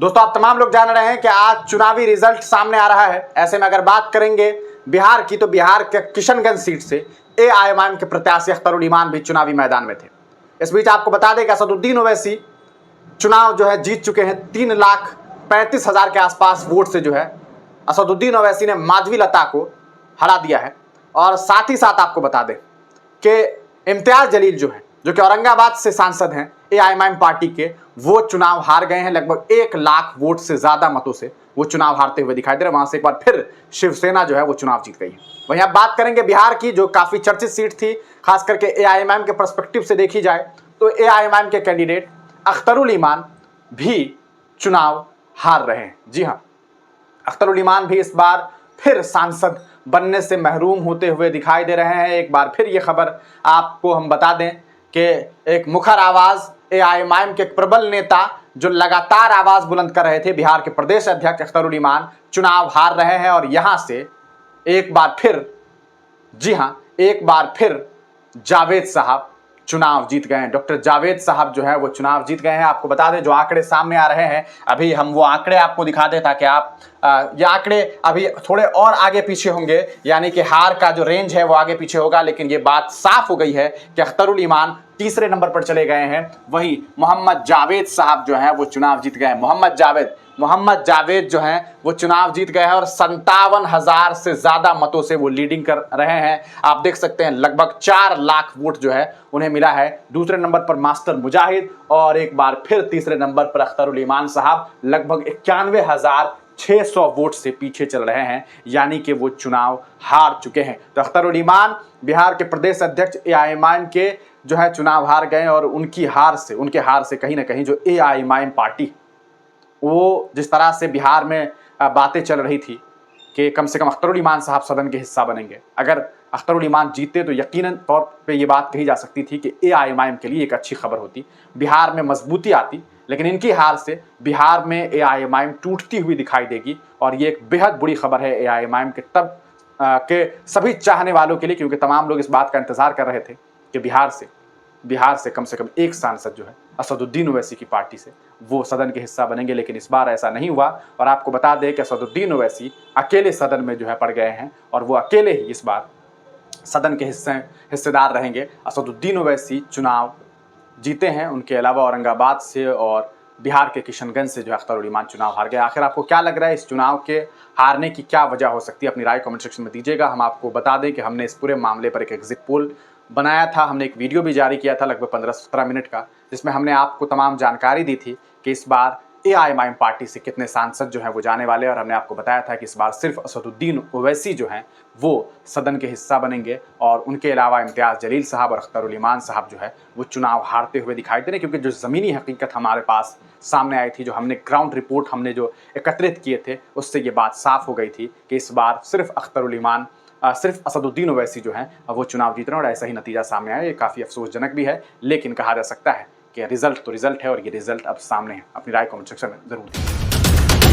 दोस्तों, आप तमाम लोग जान रहे हैं कि आज चुनावी रिजल्ट सामने आ रहा है। ऐसे में अगर बात करेंगे बिहार की, तो बिहार के किशनगंज सीट से एआईएमआईएम के प्रत्याशी अख्तरुल ईमान भी चुनावी मैदान में थे। इस बीच आपको बता दें कि असदुद्दीन ओवैसी चुनाव जो है जीत चुके हैं। 3,35,000 के आसपास वोट से जो है असदुद्दीन ओवैसी ने माधवी लता को हरा दिया है। और साथ ही साथ आपको बता दें कि इम्तियाज जलील जो है, जो कि औरंगाबाद से सांसद हैं एआईएमआईएम पार्टी के, वो चुनाव हार गए हैं। लगभग 1 लाख वोट से ज्यादा मतों से वो चुनाव हारते हुए दिखाई दे रहे हैं। वहां से एक बार फिर शिवसेना जो है वो चुनाव जीत गई है। वहीं आप बात करेंगे बिहार की, जो काफी चर्चित सीट थी, खास करके एआईएमआईएम के पर्सपेक्टिव से देखी जाए तो एआईएमआईएम के कैंडिडेट अख्तरुल ईमान भी चुनाव हार रहे हैं। जी हाँ, अख्तरुल ईमान भी इस बार फिर सांसद बनने से महरूम होते हुए दिखाई दे रहे हैं। एक बार फिर ये खबर आपको हम बता दें कि एक मुखर आवाज एआईएमआईएम के प्रबल नेता जो लगातार आवाज बुलंद कर रहे थे, बिहार के प्रदेश अध्यक्ष अख्तरुल ईमान चुनाव हार रहे हैं। और यहां से एक बार फिर, जी हां, एक बार फिर जावेद साहब चुनाव जीत गए हैं। डॉक्टर जावेद साहब जो है वो चुनाव जीत गए हैं। आपको बता दें जो आंकड़े सामने आ रहे हैं, अभी हम वो आंकड़े आपको दिखा दें ताकि आप ये आंकड़े अभी थोड़े और आगे पीछे होंगे, यानी कि हार का जो रेंज है वो आगे पीछे होगा, लेकिन ये बात साफ हो गई है कि अख्तरुल ईमान तीसरे नंबर पर चले गए हैं। वहीं मोहम्मद जावेद साहब जो हैं वो चुनाव जीत गए हैं। मोहम्मद जावेद जो हैं वो चुनाव जीत गए हैं और 57,000 से ज्यादा मतों से वो लीडिंग कर रहे हैं। आप देख सकते हैं लगभग 4 लाख वोट जो है उन्हें मिला है। दूसरे नंबर पर मास्टर मुजाहिद और एक बार फिर तीसरे नंबर पर अख्तरुल ईमान साहब लगभग 91,600 वोट से पीछे चल रहे हैं, यानी कि वो चुनाव हार चुके हैं। तो अख्तरुल ईमान बिहार के प्रदेश अध्यक्ष एआईएमआईएम के जो है चुनाव हार गए और उनके हार से कहीं ना कहीं जो एआईएमआईएम पार्टी, वो जिस तरह से बिहार में बातें चल रही थी कि कम से कम अख्तरुल ईमान साहब सदन के हिस्सा बनेंगे, अगर अख्तरुल ईमान जीतते तो यकीनन तौर पे ये बात कही जा सकती थी कि एआईएमआईएम के लिए एक अच्छी खबर होती, बिहार में मजबूती आती। लेकिन इनकी हार से बिहार में एआईएमआईएम टूटती हुई दिखाई देगी और ये एक बेहद बुरी खबर है एआईएमआईएम के तब के सभी चाहने वालों के लिए, क्योंकि तमाम लोग इस बात का इंतजार कर रहे थे कि बिहार से कम एक सांसद जो है असदुद्दीन ओवैसी की पार्टी से वो सदन के हिस्सा बनेंगे। लेकिन इस बार ऐसा नहीं हुआ और आपको बता दें कि असदुद्दीन ओवैसी अकेले सदन में जो है पड़ गए हैं और वो अकेले ही इस बार सदन के हिस्सेदार रहेंगे। असदुद्दीन ओवैसी चुनाव जीते हैं, उनके अलावा औरंगाबाद से और बिहार के किशनगंज से जो अख्तरुल ईमान चुनाव हार गए। आखिर आपको क्या लग रहा है, इस चुनाव के हारने की क्या वजह हो सकती है? अपनी राय कमेंट सेक्शन में दीजिएगा। हम आपको बता दें कि हमने इस पूरे मामले पर एक एग्जिट पोल बनाया था, हमने एक वीडियो भी जारी किया था लगभग 15-17 मिनट का, जिसमें हमने आपको तमाम जानकारी दी थी कि इस बार एआईएमआईएम पार्टी से कितने सांसद जो हैं वो जाने वाले, और हमने आपको बताया था कि इस बार सिर्फ असदुद्दीन ओवैसी जो हैं वो सदन के हिस्सा बनेंगे और उनके अलावा इम्तियाज जलील साहब और अख्तरुल ईमान साहब जो है वो चुनाव हारते हुए दिखाई दे रहे हैं। क्योंकि जो ज़मीनी हकीकत हमारे पास सामने आई थी, जो हमने ग्राउंड रिपोर्ट हमने जो एकत्रित किए थे, उससे ये बात साफ हो गई थी कि इस बार सिर्फ असदुद्दीन ओवैसी जो हैं वो चुनाव जीत रहे हैं और ऐसा ही नतीजा सामने आया। ये काफ़ी अफसोसजनक भी है, लेकिन कहा जा सकता है कि रिजल्ट तो रिजल्ट है और ये रिजल्ट अब सामने है। अपनी राय कमेंट सेक्शन में जरूर दीजिए।